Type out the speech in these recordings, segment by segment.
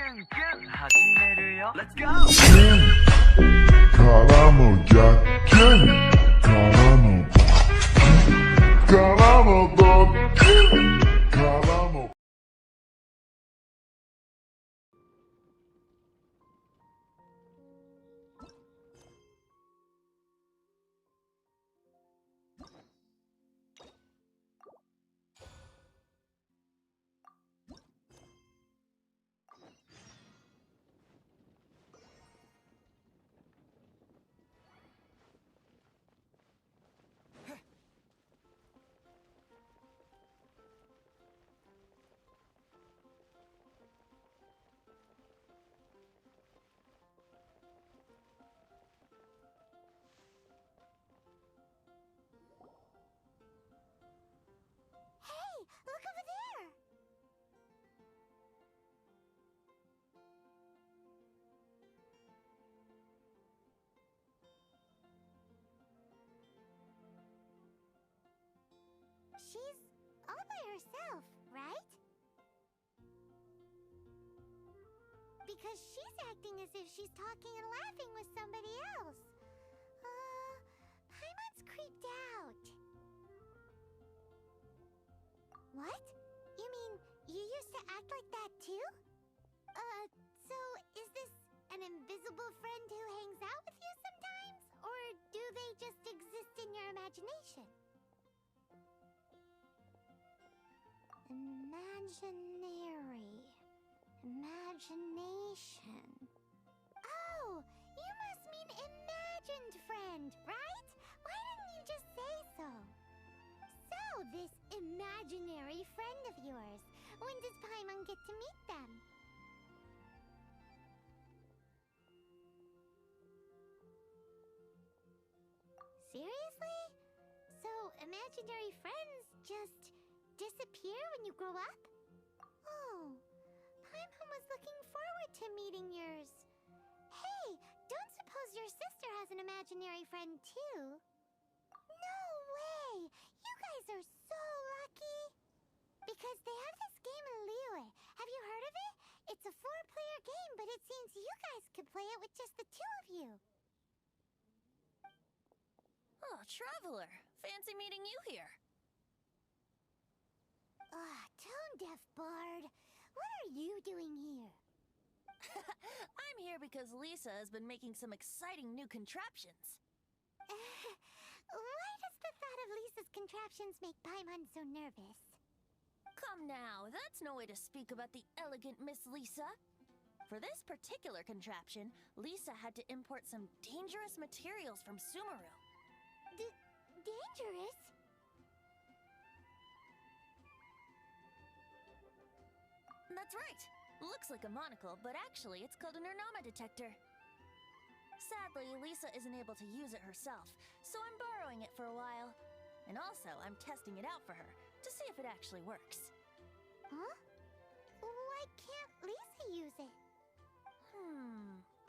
Let's go! Caramo Jacken Caramo Caramo Caramo. She's all by herself, right? Because she's acting as if she's talking and laughing with somebody else. Paimon's creeped out. What? You mean you used to act like that too? So is this an invisible friend who hangs out with you sometimes? Or do they just exist in your imagination? Imaginary. Imagination. Oh, you must mean imagined friend, right? Why didn't you just say so? So, this imaginary friend of yours, when does Paimon get to meet them? Seriously? So, imaginary friends just disappear when you grow up? Oh, Paimon was looking forward to meeting yours. Hey, don't suppose your sister has an imaginary friend too? No way! You guys are so lucky! Because they have this game in Liyue. Have you heard of it? It's a 4-player game, but it seems you guys could play it with just the 2 of you. Oh, Traveler! Fancy meeting you here. Tone-deaf bard. What are you doing here? I'm here because Lisa has been making some exciting new contraptions. Why does the thought of Lisa's contraptions make Paimon so nervous? Come now, that's no way to speak about the elegant Miss Lisa. For this particular contraption, Lisa had to import some dangerous materials from Sumeru. Dangerous? That's right. Looks like a monocle, but actually it's called a Nernama detector. Sadly, Lisa isn't able to use it herself, so I'm borrowing it for a while. And also, I'm testing it out for her, to see if it actually works. Huh? Why can't Lisa use it?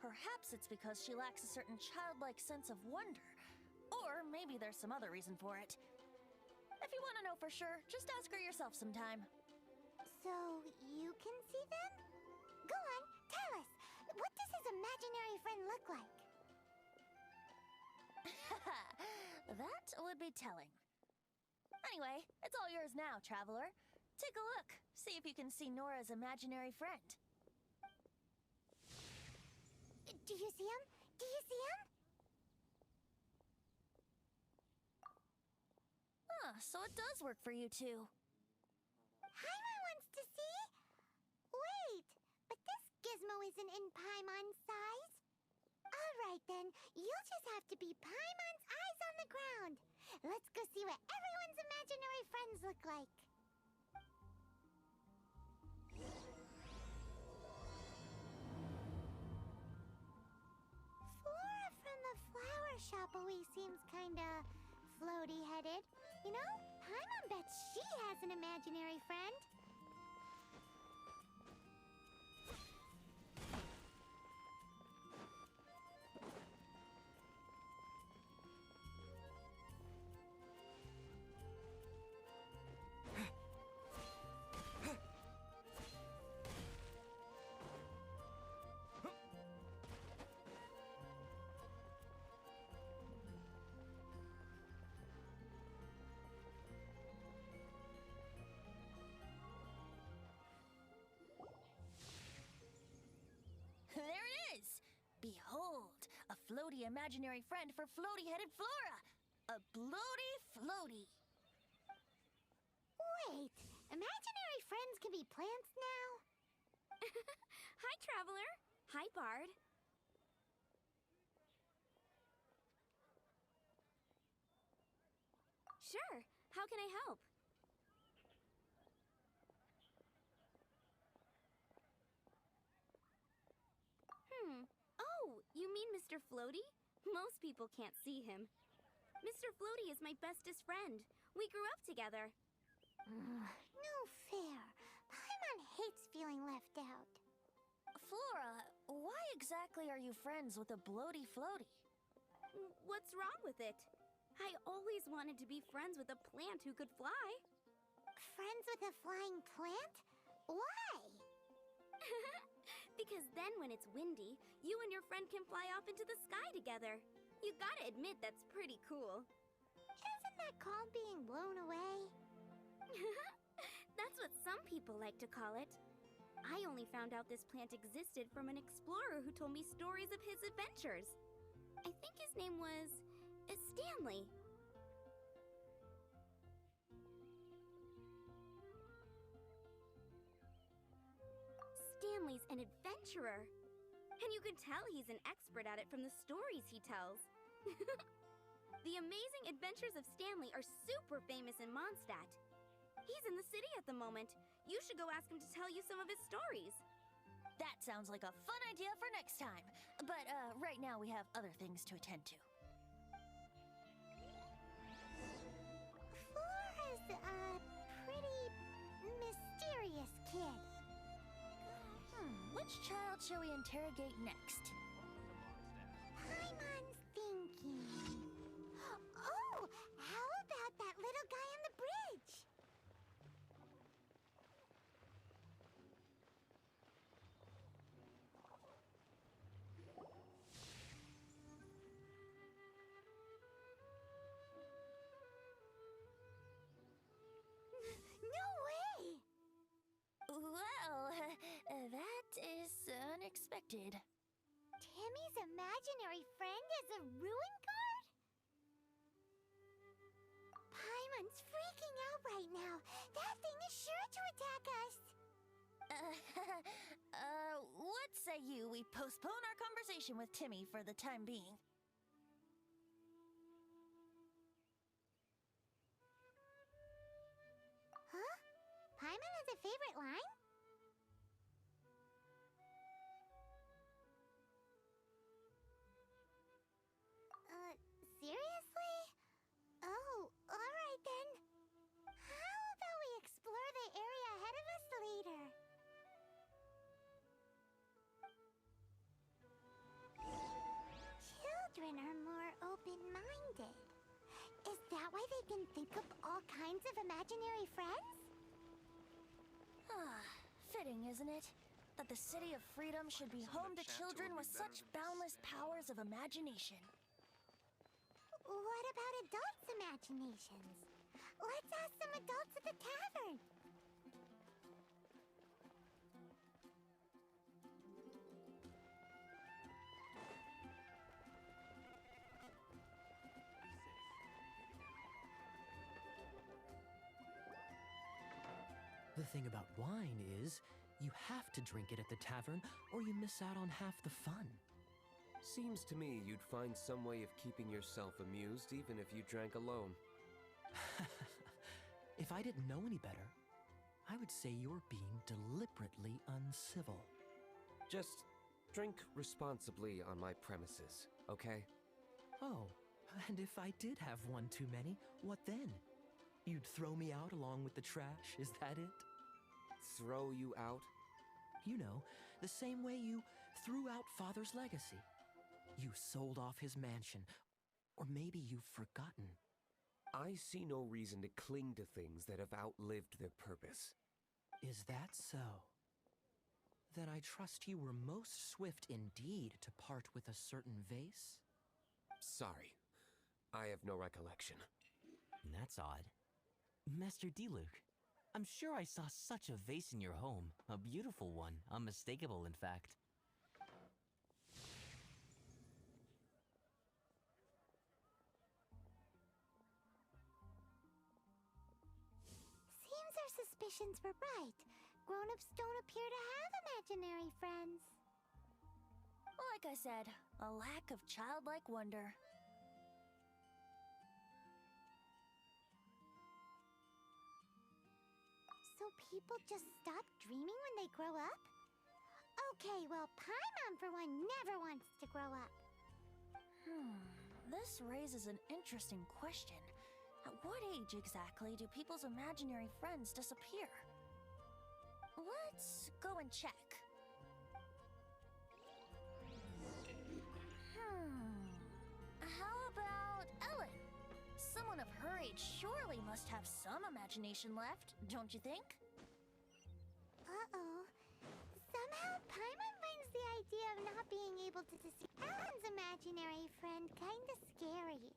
Perhaps it's because she lacks a certain childlike sense of wonder. Or maybe there's some other reason for it. If you want to know for sure, just ask her yourself sometime. So, you can see them? Go on, tell us. What does his imaginary friend look like? That would be telling. Anyway, it's all yours now, Traveler. Take a look. See if you can see Nora's imaginary friend. Do you see him? Do you see him? So it does work for you two. Paimon wants to see? Wait, but this gizmo isn't in Paimon's size. Alright then, you'll just have to be Paimon's eyes on the ground. Let's go see what everyone's imaginary friends look like. Flora from the flower shop always seems kinda floaty-headed. You know, Paimon bets she has an imaginary friend. Behold, a floaty imaginary friend for floaty-headed Flora! A bloaty floaty! Wait, imaginary friends can be plants now? Hi, Traveler. Hi, Bard. Sure. How can I help? Oh, you mean Mr. Floaty? Most people can't see him. Mr. Floaty is my bestest friend. We grew up together. No fair. Paimon hates feeling left out. Flora, why exactly are you friends with a bloaty floaty? What's wrong with it? I always wanted to be friends with a plant who could fly. Friends with a flying plant? Why? Because then when it's windy, you and your friend can fly off into the sky together. You gotta admit that's pretty cool. Isn't that called being blown away? That's what some people like to call it. I only found out this plant existed from an explorer who told me stories of his adventures. I think his name was Stanley. Stanley's an adventurer. And you can tell he's an expert at it from the stories he tells. The amazing adventures of Stanley are super famous in Mondstadt. He's in the city at the moment. You should go ask him to tell you some of his stories. That sounds like a fun idea for next time. But right now we have other things to attend to. Flora's a pretty mysterious kid. Which child shall we interrogate next? Paimon's thinking. Oh, how about that little guy on the bridge? No way! Well, that is unexpected. Timmy's imaginary friend is a ruin guard? Paimon's freaking out right now. That thing is sure to attack us. What say you we postpone our conversation with Timmy for the time being? Huh? Paimon has a favorite line? Seriously? Oh, alright then. How about we explore the area ahead of us later? Children are more open-minded. Is that why they can think up all kinds of imaginary friends? Fitting, isn't it? That the City of Freedom should be home to children with such boundless powers of imagination. What about adults' imaginations? Let's ask some adults at the tavern. The thing about wine is, you have to drink it at the tavern, or you miss out on half the fun. Seems to me you'd find some way of keeping yourself amused even if you drank alone. If I didn't know any better, I would say you're being deliberately uncivil. Just drink responsibly on my premises, okay? Oh, and if I did have one too many, what then? You'd throw me out along with the trash, is that it? Throw you out? You know, the same way you threw out Father's legacy. You sold off his mansion, or maybe you've forgotten. I see no reason to cling to things that have outlived their purpose. Is that so? Then I trust you were most swift indeed to part with a certain vase? Sorry, I have no recollection. That's odd. Master D-Luke, I'm sure I saw such a vase in your home. A beautiful one, unmistakable in fact. suspicions were right. Grown-ups don't appear to have imaginary friends. Like I said, a lack of childlike wonder. So people just stop dreaming when they grow up? Okay, well, Paimon for one never wants to grow up. This raises an interesting question. At what age exactly do people's imaginary friends disappear? Let's go and check. How about Ellen? Someone of her age surely must have some imagination left, don't you think? Uh-oh. Somehow Paimon finds the idea of not being able to see Ellen's imaginary friend kinda scary.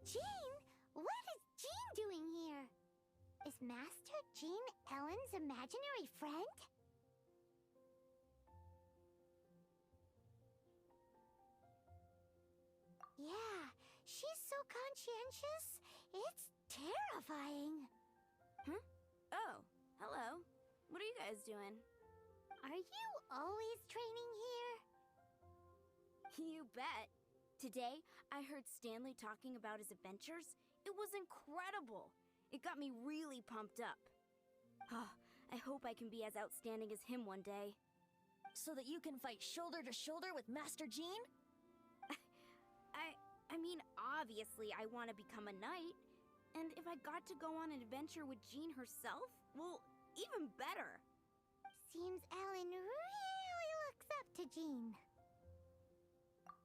Jean? What is Jean doing here? Is Master Jean Ellen's imaginary friend? Yeah, she's so conscientious. It's terrifying. Oh, hello. What are you guys doing? Are you always training here? You bet. Today, I heard Stanley talking about his adventures. It was incredible. It got me really pumped up. I hope I can be as outstanding as him one day. So that you can fight shoulder to shoulder with Master Jean? I mean, obviously I want to become a knight. And if I got to go on an adventure with Jean herself, well, even better. Seems Ellen really looks up to Jean.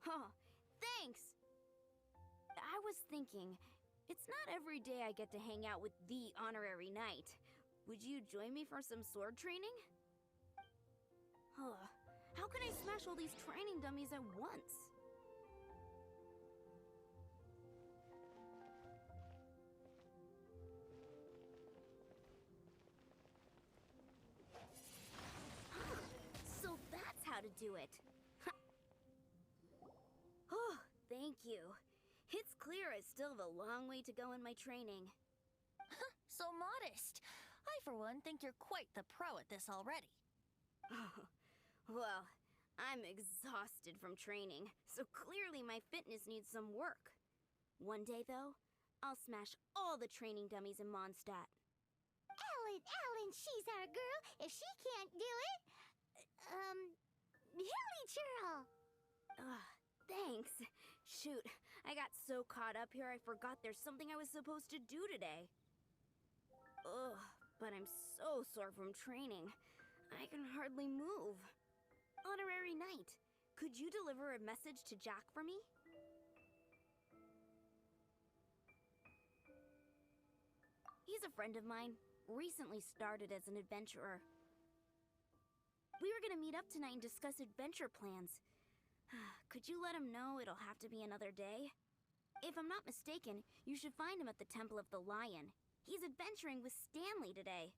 Huh, thanks! I was thinking, it's not every day I get to hang out with the honorary knight. Would you join me for some sword training? How can I smash all these training dummies at once? So that's how to do it. Oh, thank you. It's clear I still have a long way to go in my training. So modest. I, for one, think you're quite the pro at this already. Well, I'm exhausted from training, so clearly my fitness needs some work. One day, though, I'll smash all the training dummies in Mondstadt. Ellen, she's our girl. If she can't do it, Hilly Churl. Thanks. Shoot, I got so caught up here I forgot there's something I was supposed to do today. Ugh, but I'm so sore from training. I can hardly move. Honorary Knight, could you deliver a message to Jack for me? He's a friend of mine, recently started as an adventurer. We were gonna meet up tonight and discuss adventure plans. Could you let him know it'll have to be another day? If I'm not mistaken, you should find him at the Temple of the Lion. He's adventuring with Stanley today.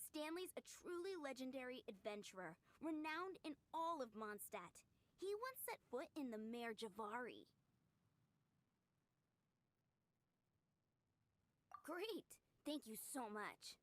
Stanley's a truly legendary adventurer, renowned in all of Mondstadt. He once set foot in the Mare Javari. Great! Thank you so much.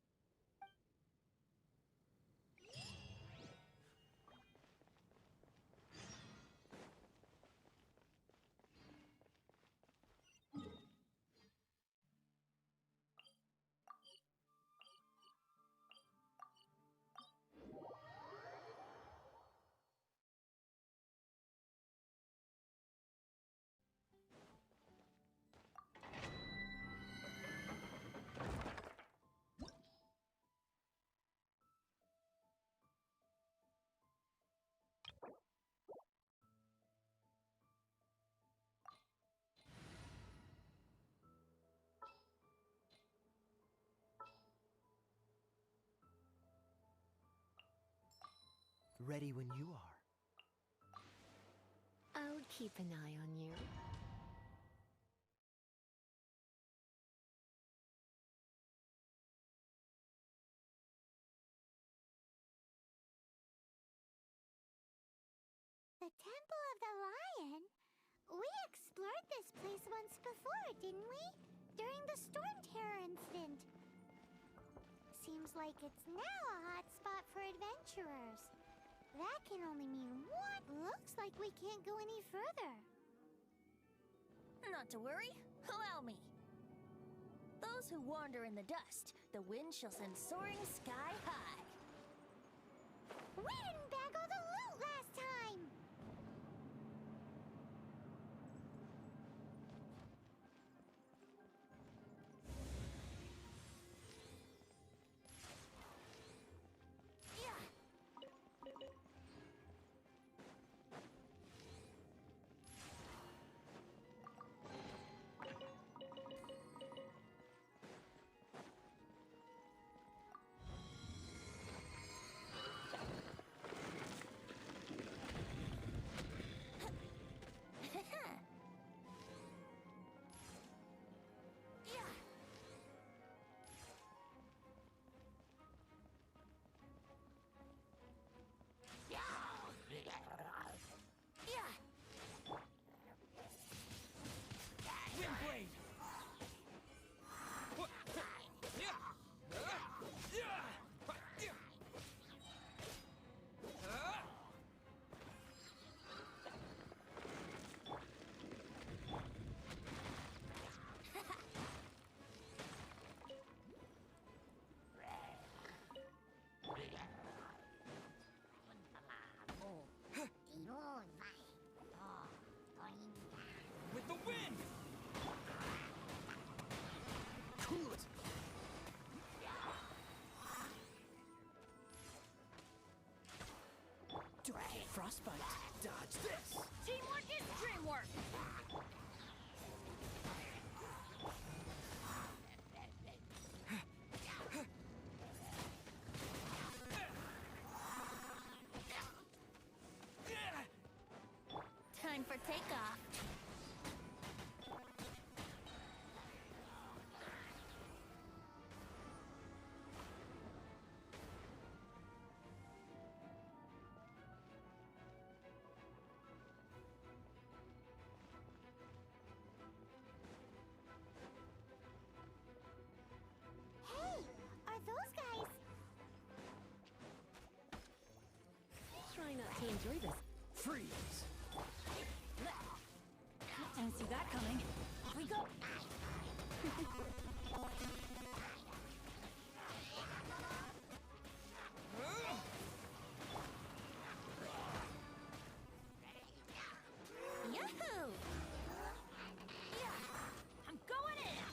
Ready when you are. I'll keep an eye on you. The Temple of the Lion? We explored this place once before, didn't we? During the Storm Terror incident. Seems like it's now a hot spot for adventurers. That can only mean one. Looks like we can't go any further. Not to worry. Allow me. Those who wander in the dust, the wind shall send soaring sky high. We didn't bag all the loot last time! With the wind! Cool it! Dragon Frostbite! Dodge this! Teamwork is dreamwork! Time for takeoff. Hey, are those guys? Try not to enjoy this. Freeze! Didn't see that coming. Off we go. Yahoo! I'm going in!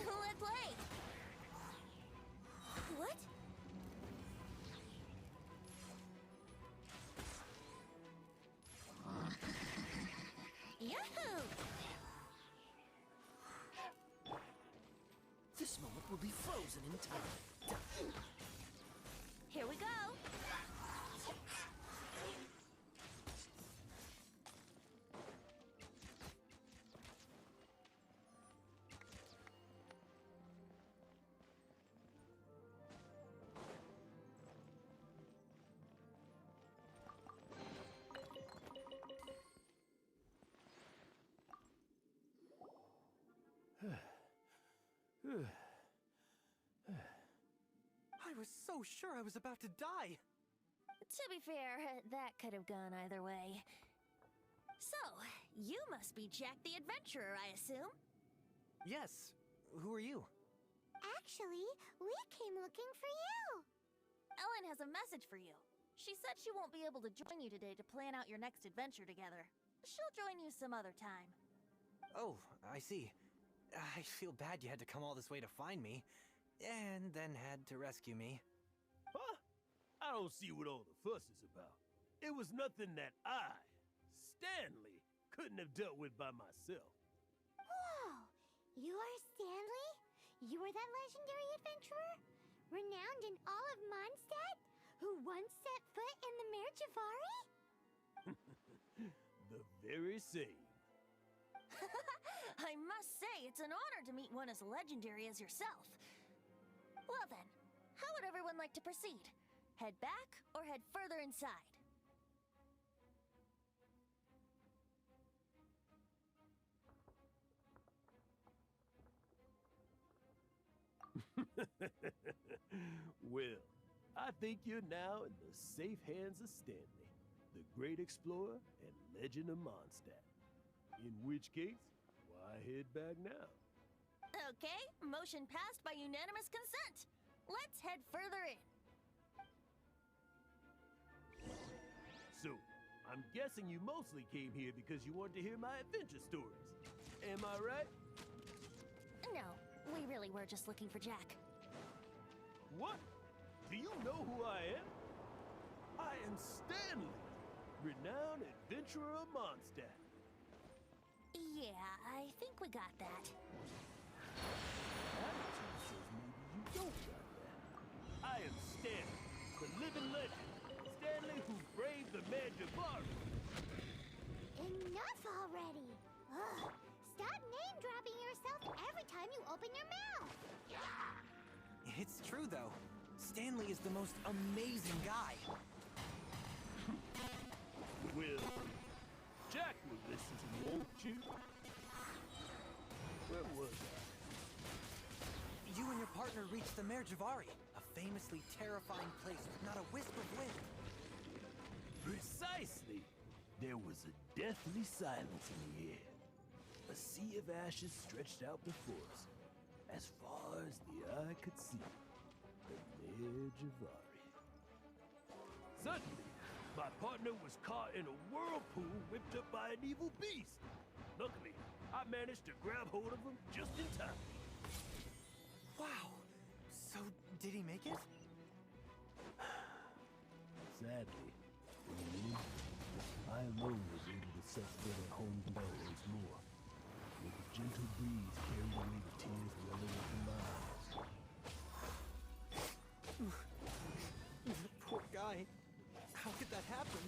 Let's play! What? Yahoo! This moment will be frozen in time. Here we go! I was so sure I was about to die. To be fair, that could have gone either way. So, you must be Jack the Adventurer, I assume? Yes. Who are you? Actually, we came looking for you. Ellen has a message for you. She said she won't be able to join you today to plan out your next adventure together. She'll join you some other time. Oh, I see. I feel bad you had to come all this way to find me, and then had to rescue me. Huh? I don't see what all the fuss is about. It was nothing that I, Stanley, couldn't have dealt with by myself. Whoa! You are Stanley? You were that legendary adventurer? Renowned in all of Mondstadt? Who once set foot in the Mare Javari? The very same. I must say, it's an honor to meet one as legendary as yourself. Well then, how would everyone like to proceed? Head back or head further inside? Well, I think you're now in the safe hands of Stanley, the great explorer and legend of Mondstadt. In which case, why head back now? Okay, motion passed by unanimous consent. Let's head further in. So, I'm guessing you mostly came here because you wanted to hear my adventure stories. Am I right? No, we really were just looking for Jack. What? Do you know who I am? I am Stanley, renowned adventurer of Mondstadt. Yeah, I think we got that. Attitude says maybe you don't got that. I am Stanley, the living legend. Stanley who braved the Mare Javari. Enough already! Ugh! Stop name-dropping yourself every time you open your mouth! It's true, though. Stanley is the most amazing guy. Well, Jack will listen to you, won't you? Where was I? You and your partner reached the Mare Javari, a famously terrifying place with not a wisp of wind. Precisely! There was a deathly silence in the air. A sea of ashes stretched out before us, as far as the eye could see. The Mare Javari. Suddenly, my partner was caught in a whirlpool whipped up by an evil beast. Luckily, I managed to grab hold of him just in time. Wow! So, did he make it? Sadly, I alone was able to set foot at home once more. With a gentle breeze carried away the tears welling up in my eyes. Poor guy. How could that happen?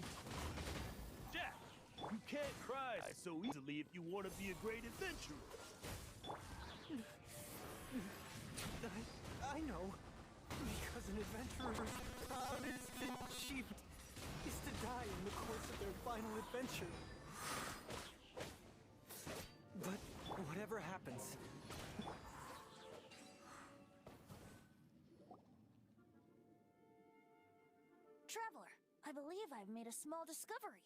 Jack, you can't cry so easily if you want to be a great adventurer. I know. Because an adventurer's proudest achievement is to die in the course of their final adventure. But whatever happens, Traveler, I believe I've made a small discovery.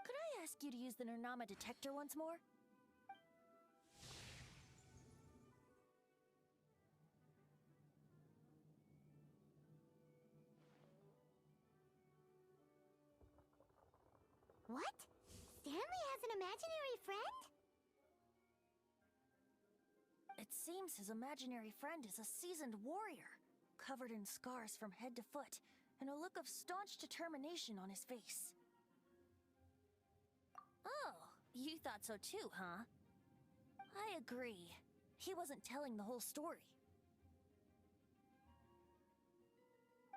Could I ask you to use the Nernama detector once more? What? Stanley has an imaginary friend? It seems his imaginary friend is a seasoned warrior, covered in scars from head to foot, and a look of staunch determination on his face. Oh, you thought so too, huh? I agree. He wasn't telling the whole story.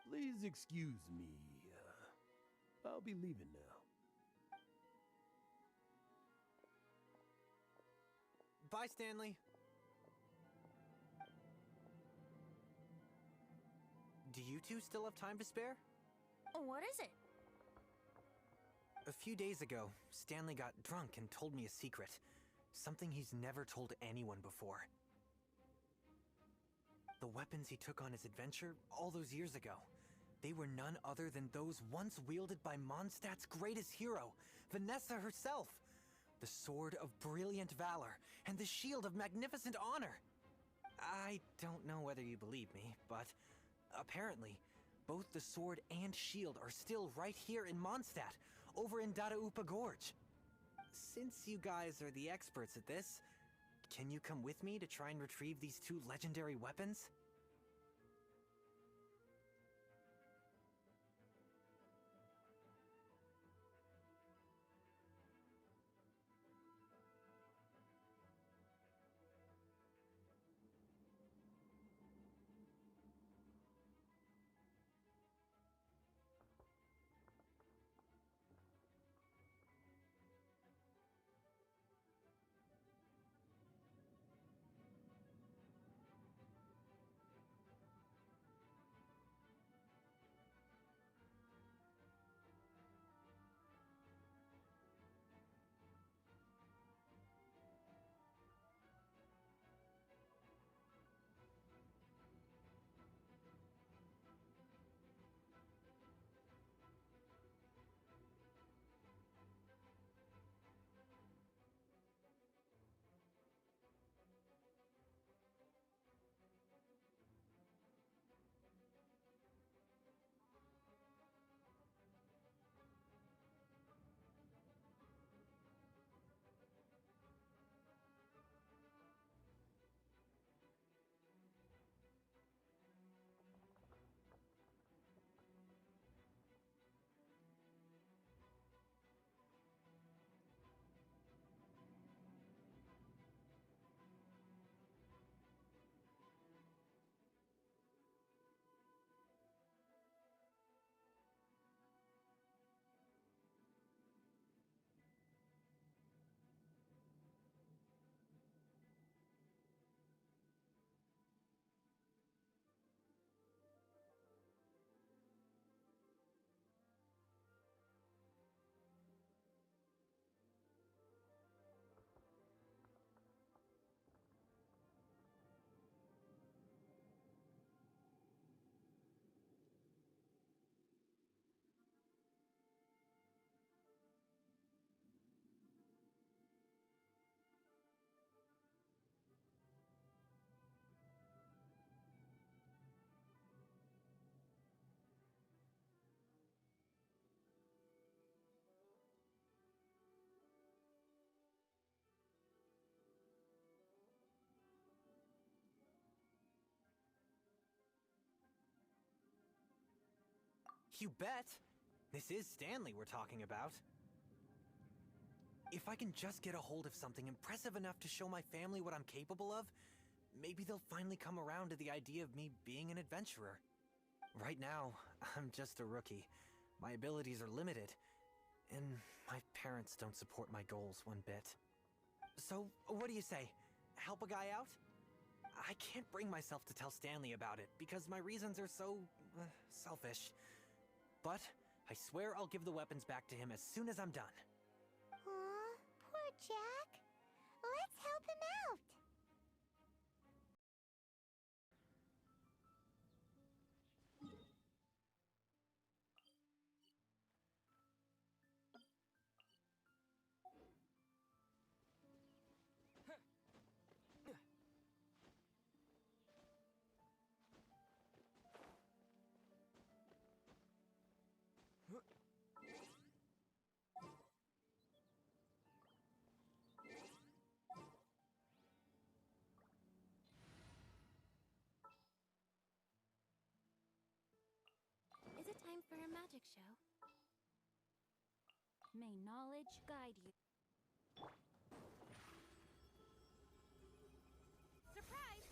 Please excuse me. I'll be leaving now. bye, Stanley. Do you two still have time to spare? What is it? A few days ago, Stanley got drunk and told me a secret. Something he's never told anyone before. The weapons he took on his adventure all those years ago, they were none other than those once wielded by Mondstadt's greatest hero, Vanessa herself. The sword of brilliant valor and the shield of magnificent honor. I don't know whether you believe me, but apparently, both the sword and shield are still right here in Mondstadt, over in Dadaupa Gorge. Since you guys are the experts at this, can you come with me to try and retrieve these two legendary weapons? You bet. This is Stanley we're talking about. If I can just get a hold of something impressive enough to show my family what I'm capable of, maybe they'll finally come around to the idea of me being an adventurer. Right now, I'm just a rookie. My abilities are limited, and my parents don't support my goals one bit. So, what do you say? Help a guy out? I can't bring myself to tell Stanley about it, because my reasons are so... selfish. But I swear I'll give the weapons back to him as soon as I'm done. Aw, poor Jack. Let's help him out. Is it time for a magic show? May knowledge guide you. Surprise!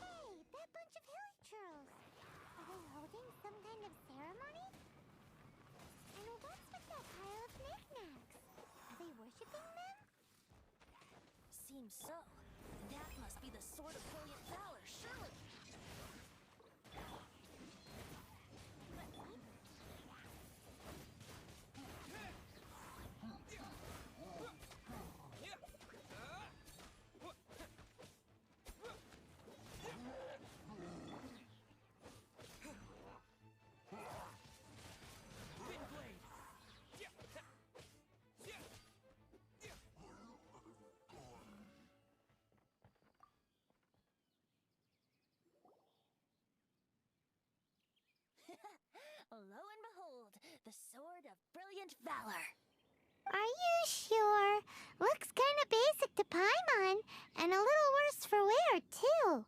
Hey, that bunch of hilichurls. Are they holding some kind of ceremony? And what's with that pile of knickknacks? Are they worshipping them? Seems so. That must be the sword of brilliant valor, surely. Lo and behold, the sword of brilliant valor. Are you sure? Looks kinda basic to Paimon, and a little worse for wear, too.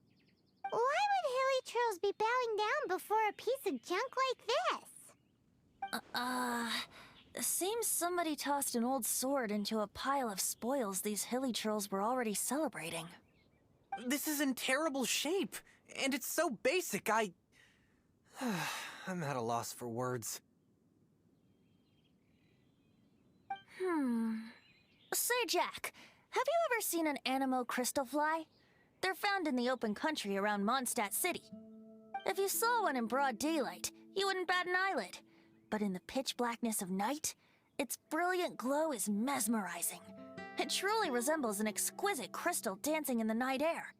Why would hilichurls be bowing down before a piece of junk like this? Seems somebody tossed an old sword into a pile of spoils these hilichurls were already celebrating. This is in terrible shape, and it's so basic, I'm at a loss for words. Say, Jack, have you ever seen an anemo crystal fly? They're found in the open country around Mondstadt City. If you saw one in broad daylight, you wouldn't bat an eyelid. But in the pitch blackness of night, its brilliant glow is mesmerizing. It truly resembles an exquisite crystal dancing in the night air.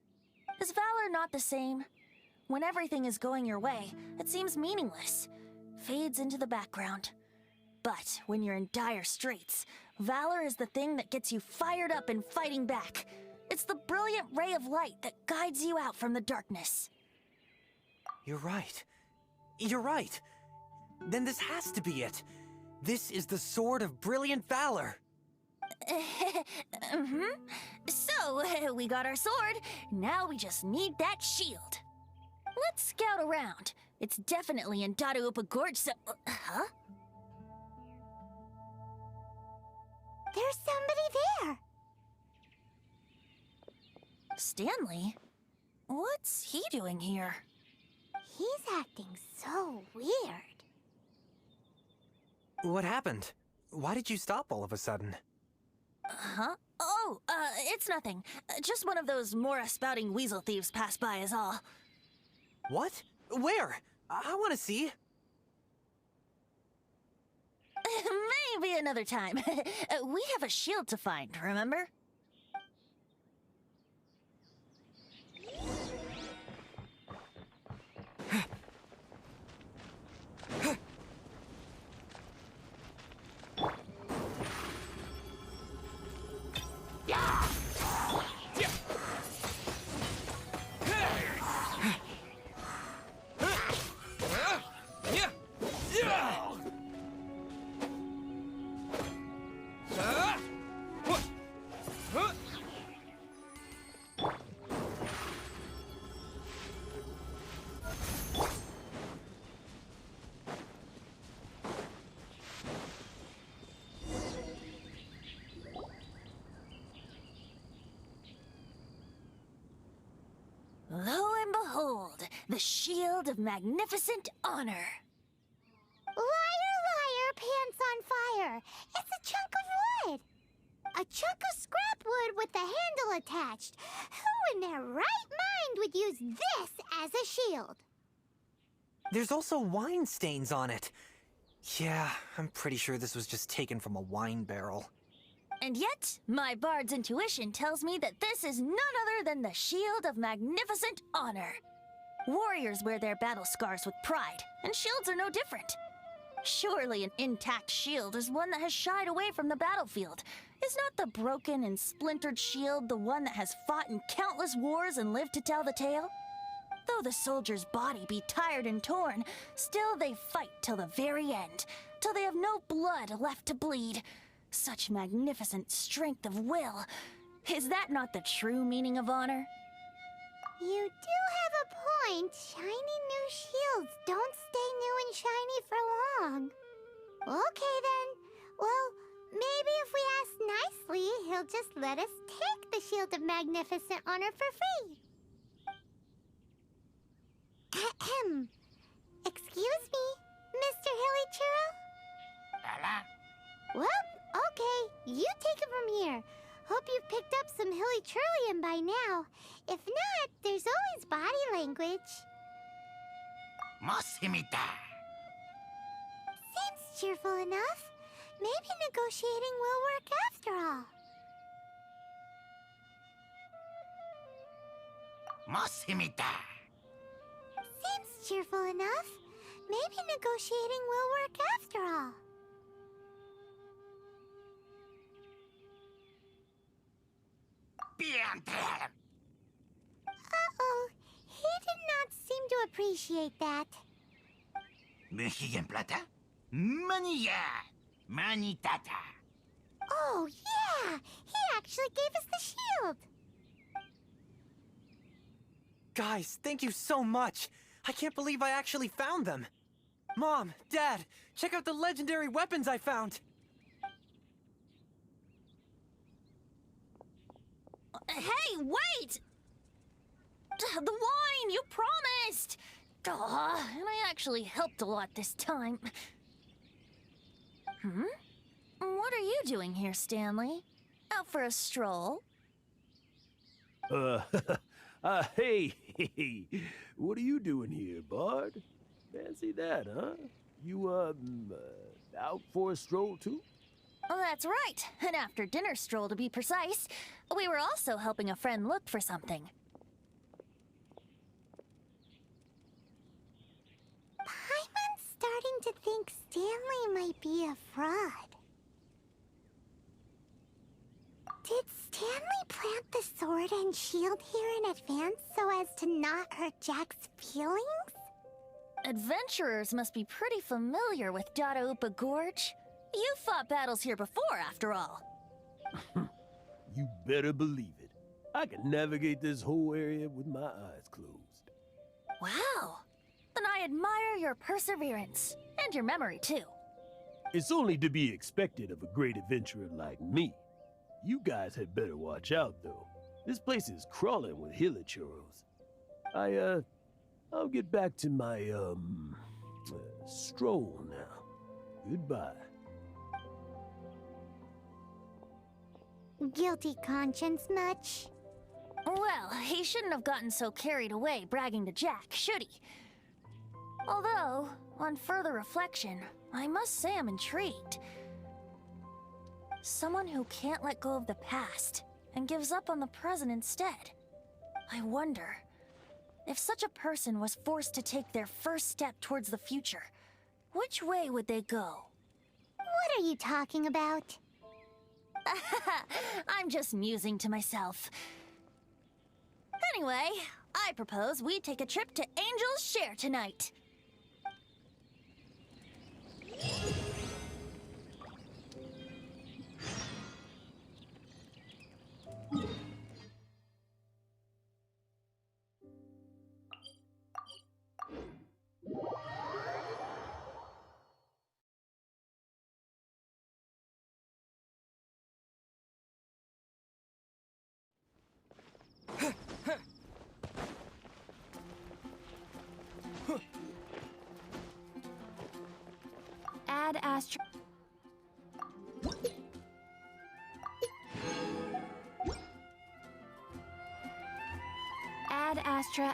Is valor not the same? When everything is going your way, it seems meaningless, fades into the background. But when you're in dire straits, valor is the thing that gets you fired up and fighting back. It's the brilliant ray of light that guides you out from the darkness. You're right. You're right. Then this has to be it. This is the sword of brilliant valor. So, we got our sword. Now we just need that shield. Let's scout around. It's definitely in Dadaupa Gorge, so... huh? There's somebody there. Stanley? What's he doing here? He's acting so weird. What happened? Why did you stop all of a sudden? Huh? Oh, it's nothing. Just one of those Mora-spouting weasel thieves passed by is all. What? Where? I want to see. Maybe another time. We have a shield to find, remember? The Shield of Magnificent Honor. Liar, liar, pants on fire. It's a chunk of wood. A chunk of scrap wood with the handle attached. Who in their right mind would use this as a shield? There's also wine stains on it. Yeah, I'm pretty sure this was just taken from a wine barrel. And yet, my bard's intuition tells me that this is none other than the Shield of Magnificent Honor. Warriors wear their battle scars with pride, and shields are no different. Surely an intact shield is one that has shied away from the battlefield. Is not the broken and splintered shield the one that has fought in countless wars and lived to tell the tale? Though the soldier's body be tired and torn, still they fight till the very end, till they have no blood left to bleed. Such magnificent strength of will. Is that not the true meaning of honor? You do have a point. Shiny new shields don't stay new and shiny for long. Okay then. Well, maybe if we ask nicely, he'll just let us take the Shield of Magnificent Honor for free. Ahem. Excuse me, Mr. Hilly Churro? Well, okay, you take it from here. Hope you've picked up some Hilly Churlian by now. If not, there's always body language. Seems cheerful enough. Maybe negotiating will work after all. Seems cheerful enough. Maybe negotiating will work after all. Uh-oh. He did not seem to appreciate that. Oh, yeah! He actually gave us the shield! Guys, thank you so much! I can't believe I actually found them! Mom, Dad, check out the legendary weapons I found! Hey, wait! The wine, you promised! And I actually helped a lot this time. What are you doing here, Stanley? Out for a stroll? Hey, what are you doing here, Bard? Fancy that, huh? You, out for a stroll too? Oh, that's right. An after-dinner stroll, to be precise. We were also helping a friend look for something. Paimon's starting to think Stanley might be a fraud. Did Stanley plant the sword and shield here in advance so as to not hurt Jack's feelings? Adventurers must be pretty familiar with Dadaupa Gorge. You fought battles here before, after all. You better believe it. I can navigate this whole area with my eyes closed. Wow. Then I admire your perseverance. And your memory, too. It's only to be expected of a great adventurer like me. You guys had better watch out, though. This place is crawling with hilichurros. I'll get back to my, stroll now. Goodbye. Guilty conscience much? Well, he shouldn't have gotten so carried away bragging to Jack, should he? Although, on further reflection, I must say I'm intrigued. Someone who can't let go of the past and gives up on the present instead. I wonder, if such a person was forced to take their first step towards the future, which way would they go? What are you talking about? I'm just musing to myself. Anyway, I propose we take a trip to Angel's Share tonight. try.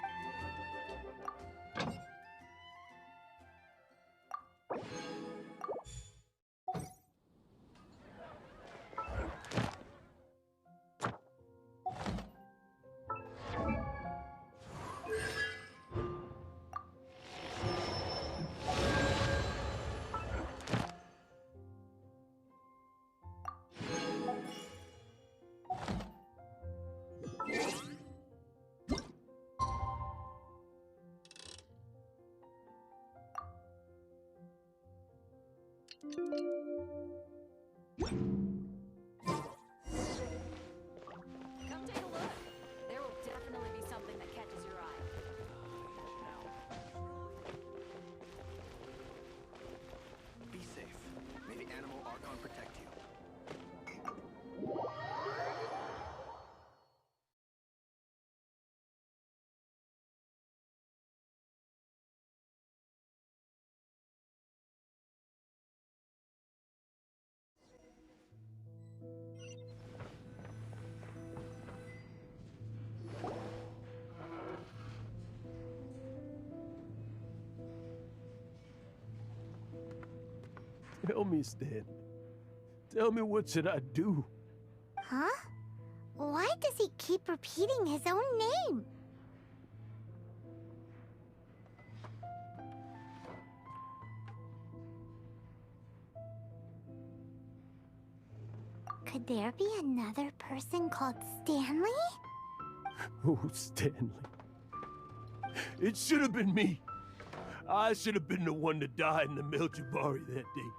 Come take a look. There will definitely be something that catches your eye. Be safe. May the animal Archon protect you. Tell me, Stan. Tell me, what should I do? Huh? Why does he keep repeating his own name? Could there be another person called Stanley? Oh, Stanley. It should have been me. I should have been the one to die in the Melchivari that day.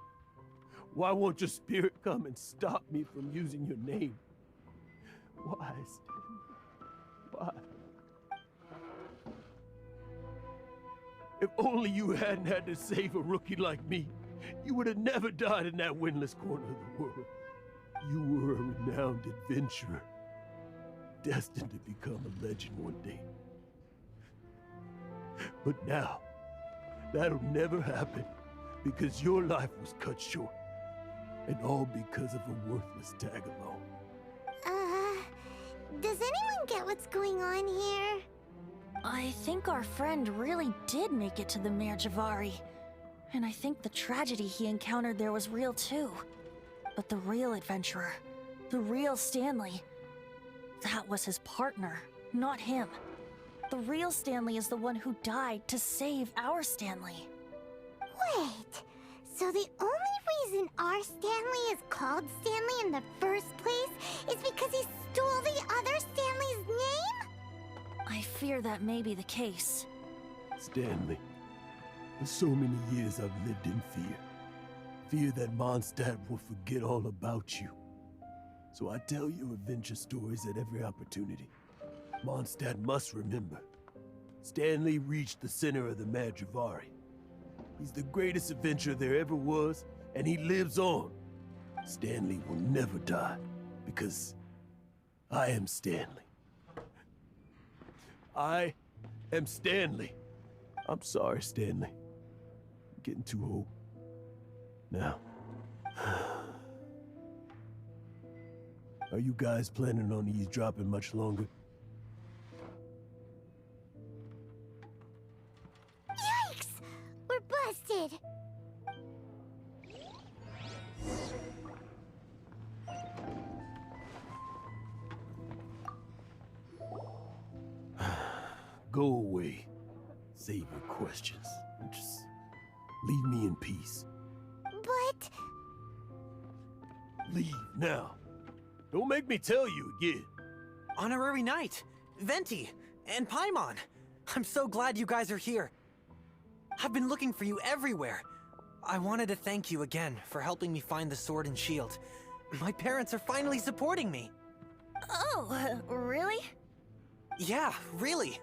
Why won't your spirit come and stop me from using your name? Why, Stanley? Why? If only you hadn't had to save a rookie like me, you would have never died in that windless corner of the world. You were a renowned adventurer, destined to become a legend one day. But now, that'll never happen, because your life was cut short. And all because of a worthless tag-along. Does anyone get what's going on here? I think our friend really did make it to the Merjavari. And I think the tragedy he encountered there was real too. But the real adventurer, the real Stanley, that was his partner, not him. The real Stanley is the one who died to save our Stanley. Wait, so the only reason our Stanley is called Stanley in the first place is because he stole the other Stanley's name? I fear that may be the case. Stanley, for so many years I've lived in fear. Fear that Mondstadt will forget all about you. So I tell you adventure stories at every opportunity. Mondstadt must remember. Stanley reached the center of the Merjavari. He's the greatest adventurer there ever was, and he lives on. Stanley will never die, because I am Stanley. I am Stanley. I'm sorry, Stanley. I'm getting too old. Now, are you guys planning on eavesdropping much longer? Yikes! We're busted! Go away. Save your questions. And just leave me in peace. But... Leave now. Don't make me tell you again. Honorary Knight, Venti, and Paimon. I'm so glad you guys are here. I've been looking for you everywhere. I wanted to thank you again for helping me find the sword and shield. My parents are finally supporting me. Oh, really? Yeah, really.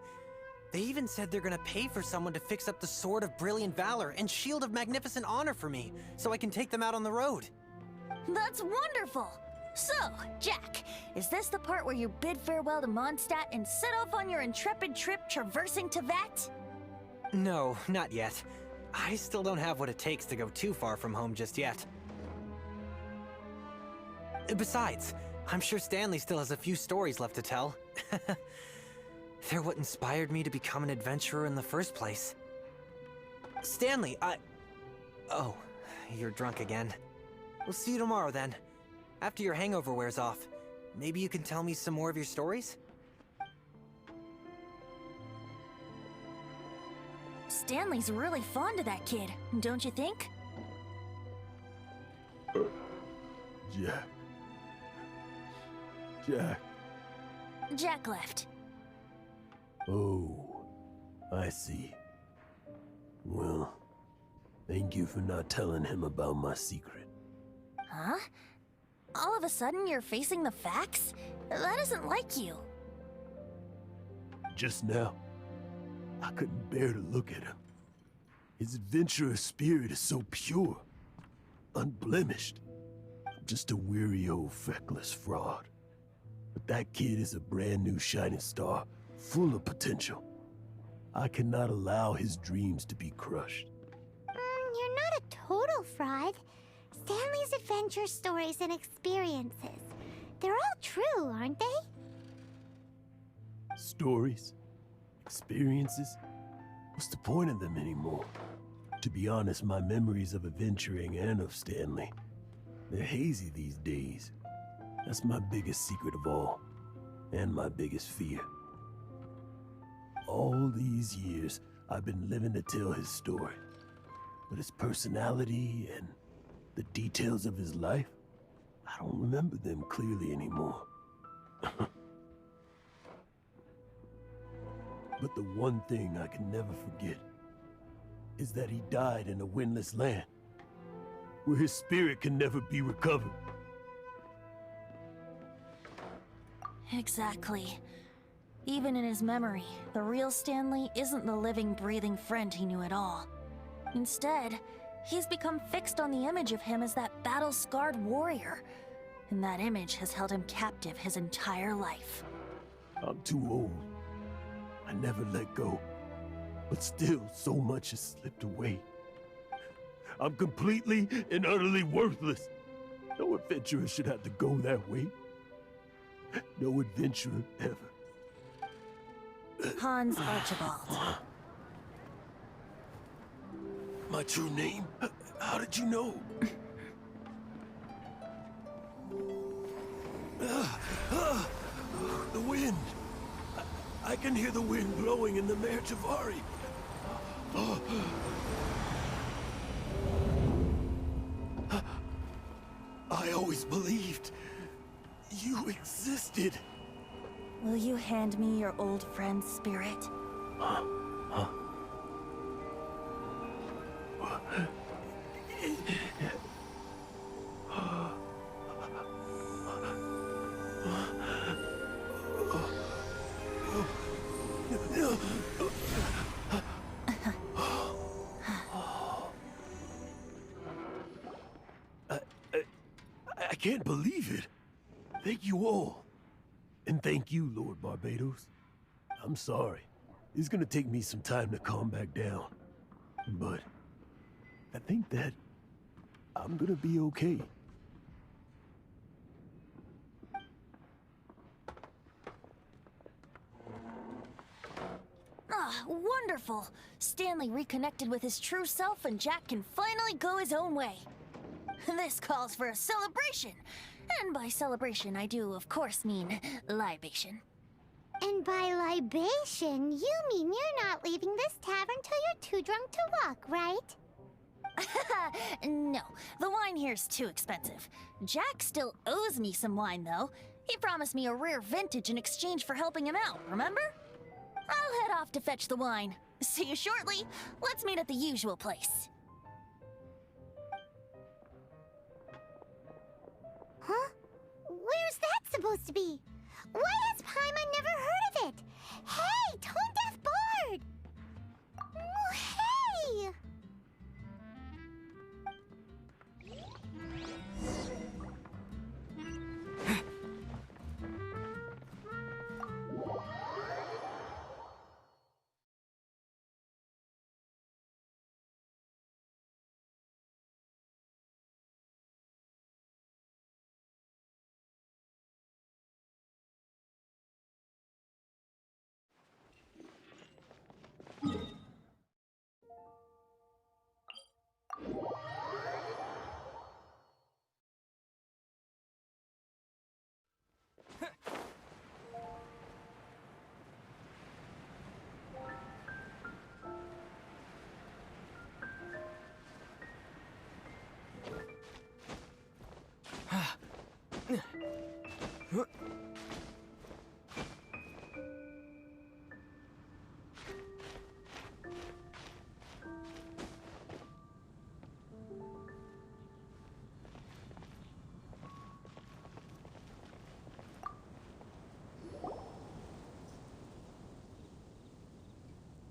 They even said they're gonna pay for someone to fix up the Sword of Brilliant Valor and Shield of Magnificent Honor for me, so I can take them out on the road. That's wonderful! So, Jack, is this the part where you bid farewell to Mondstadt and set off on your intrepid trip traversing Teyvat? No, not yet. I still don't have what it takes to go too far from home just yet. Besides, I'm sure Stanley still has a few stories left to tell. They're what inspired me to become an adventurer in the first place. Stanley, Oh, you're drunk again. We'll see you tomorrow then. After your hangover wears off. Maybe you can tell me some more of your stories? Stanley's really fond of that kid, don't you think? Jack. Jack. Jack left. Oh, I see. Well, thank you for not telling him about my secret. Huh? All of a sudden you're facing the facts? That isn't like you. Just now, I couldn't bear to look at him. His adventurous spirit is so pure, unblemished. I'm just a weary old feckless fraud. But that kid is a brand new shining star, full of potential. I cannot allow his dreams to be crushed. You're not a total fraud. Stanley's adventure stories and experiences. They're all true, aren't they? Stories? Experiences? What's the point of them anymore? To be honest, my memories of adventuring and of Stanley, they're hazy these days. That's my biggest secret of all, and my biggest fear. All these years, I've been living to tell his story. But his personality and the details of his life, I don't remember them clearly anymore. But the one thing I can never forget is that he died in a windless land, where his spirit can never be recovered. Exactly. Even in his memory, the real Stanley isn't the living, breathing friend he knew at all. Instead, he's become fixed on the image of him as that battle-scarred warrior. And that image has held him captive his entire life. I'm too old. I never let go. But still, so much has slipped away. I'm completely and utterly worthless. No adventurer should have to go that way. No adventurer ever. Hans Archibald. My true name? How did you know? The wind. I can hear the wind blowing in the Mare Javari. I always believed you existed. Will you hand me your old friend's spirit? I can't believe it. Thank you all. And thank you, Lord Barbados. I'm sorry. It's gonna take me some time to calm back down. But I think that I'm gonna be okay. Ah, wonderful! Stanley reconnected with his true self and Jack can finally go his own way. This calls for a celebration. And by celebration, I do, of course, mean libation. And by libation, you mean you're not leaving this tavern till you're too drunk to walk, right? No, the wine here's too expensive. Jack still owes me some wine, though. He promised me a rare vintage in exchange for helping him out, remember? I'll head off to fetch the wine. See you shortly. Let's meet at the usual place. Huh? Where's that supposed to be? Why has Paimon never heard of it? Hey, Tone Deaf Bard! Oh, hey!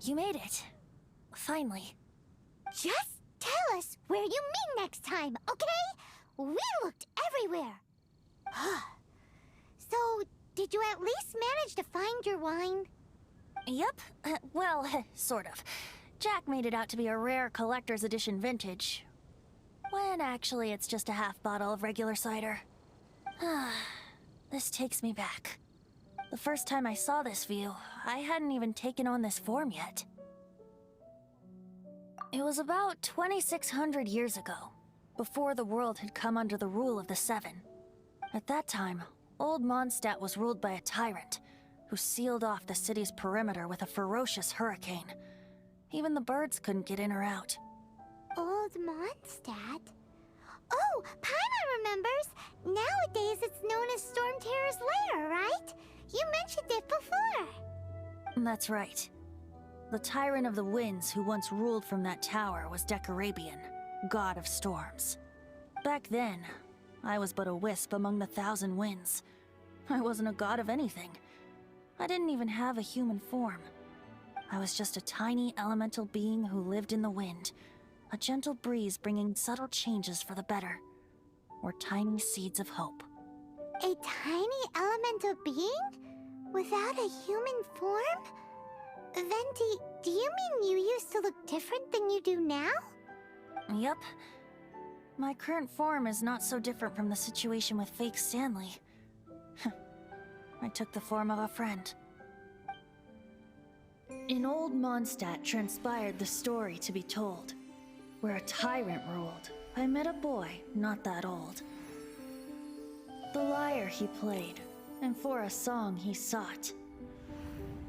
You made it. Finally. Just tell us where you meet next time, okay? We looked everywhere. So, did you at least manage to find your wine? Yep. Well, sort of. Jack made it out to be a rare collector's edition vintage. When actually it's just a half bottle of regular cider. This takes me back. The first time I saw this view, I hadn't even taken on this form yet. It was about 2,600 years ago, before the world had come under the rule of the Seven. At that time, old Mondstadt was ruled by a tyrant, who sealed off the city's perimeter with a ferocious hurricane. Even the birds couldn't get in or out. Old Mondstadt? Oh, Paimon remembers! Nowadays it's known as Storm Terror's lair, right? You mentioned it before. That's right. The Tyrant of the Winds who once ruled from that tower was Decarabian, god of storms. Back then, I was but a wisp among the 1,000 winds. I wasn't a god of anything. I didn't even have a human form. I was just a tiny elemental being who lived in the wind, a gentle breeze bringing subtle changes for the better, or tiny seeds of hope. A tiny elemental being? Without a human form? Venti, do you mean you used to look different than you do now? Yep. My current form is not so different from the situation with fake Stanley. I took the form of a friend. In old Mondstadt transpired the story to be told. Where a tyrant ruled, I met a boy not that old. The lyre he played, and for a song he sought.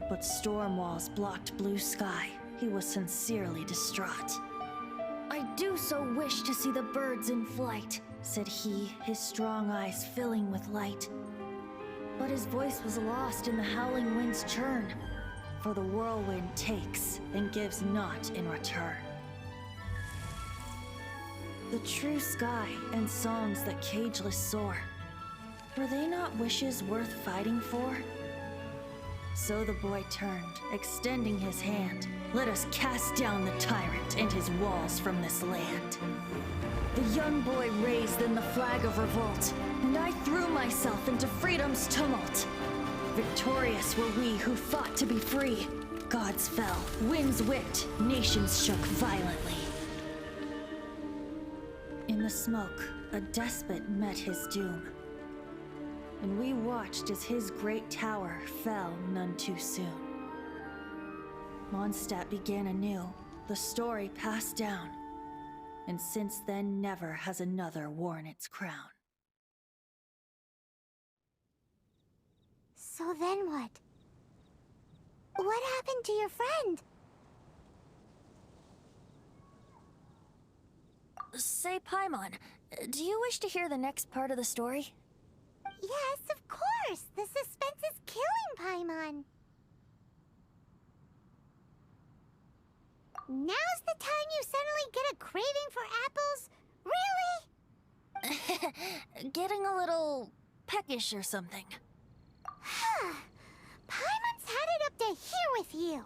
But storm walls blocked blue sky, he was sincerely distraught. I do so wish to see the birds in flight, said he, his strong eyes filling with light. But his voice was lost in the howling wind's churn, for the whirlwind takes and gives not in return. The true sky and songs that cageless soar, were they not wishes worth fighting for? So the boy turned, extending his hand. Let us cast down the tyrant and his walls from this land. The young boy raised then the flag of revolt, and I threw myself into freedom's tumult. Victorious were we who fought to be free. Gods fell, winds whipped, nations shook violently. In the smoke, a despot met his doom. And we watched as his great tower fell none too soon. Mondstadt began anew, the story passed down, and since then never has another worn its crown. So then what? What happened to your friend? Say, Paimon, do you wish to hear the next part of the story? Yes, of course! The suspense is killing, Paimon! Now's the time you suddenly get a craving for apples? Really? Getting a little peckish or something. Paimon's had it up to here with you!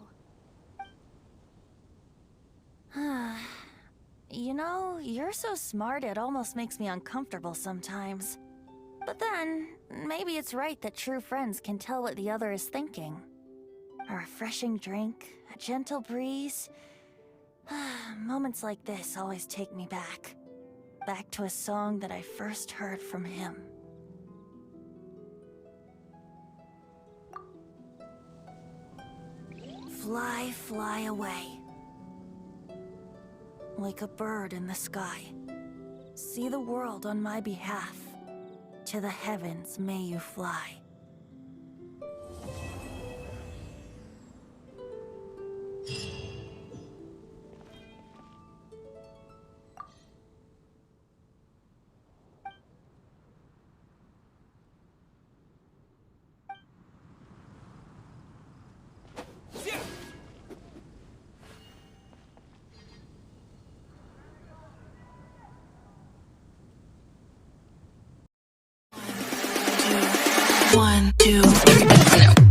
You know, you're so smart it almost makes me uncomfortable sometimes. But then, maybe it's right that true friends can tell what the other is thinking. A refreshing drink, a gentle breeze. Moments like this always take me back. Back to a song that I first heard from him. Fly, fly away. Like a bird in the sky. See the world on my behalf. To the heavens may you fly. 1, 2, 3, and now.